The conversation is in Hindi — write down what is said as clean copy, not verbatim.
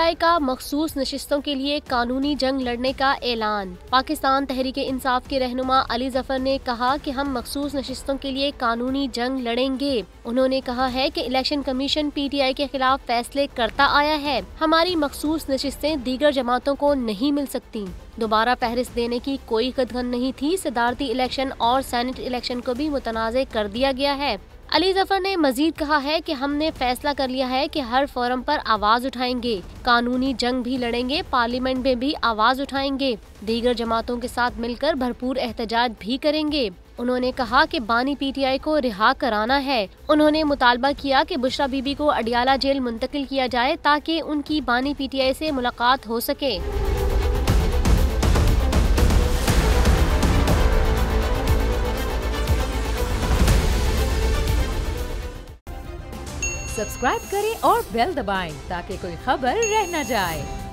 PTI का मखसूस नशिस्तों के लिए कानूनी जंग लड़ने का ऐलान। पाकिस्तान तहरीक इंसाफ के रहनुमा अली जफर ने कहा कि हम मखसूस नशिस्तों के लिए कानूनी जंग लड़ेंगे। उन्होंने कहा है कि इलेक्शन कमीशन PTI के खिलाफ फैसले करता आया है। हमारी मखसूस नशिस्तें दीगर जमातों को नहीं मिल सकती। दोबारा फहरिस्त देने की कोई कदगन नहीं थी। सदारती इलेक्शन और सेनेट इलेक्शन को भी मुतनाज़े कर दिया गया है। अली जफर ने मजीद कहा है कि हमने फैसला कर लिया है कि हर फोरम पर आवाज उठाएंगे, कानूनी जंग भी लड़ेंगे, पार्लियामेंट में भी आवाज उठाएंगे, दीगर जमातों के साथ मिलकर भरपूर एहतजाज भी करेंगे। उन्होंने कहा कि बानी PTI को रिहा कराना है। उन्होंने मुतालबा किया कि बुशरा बीबी को अडियाला जेल मुंतकिल किया जाए ताकि उनकी बानी PTI से मुलाकात हो सके। सब्सक्राइब करें और बेल दबाएं ताकि कोई खबर रह न जाए।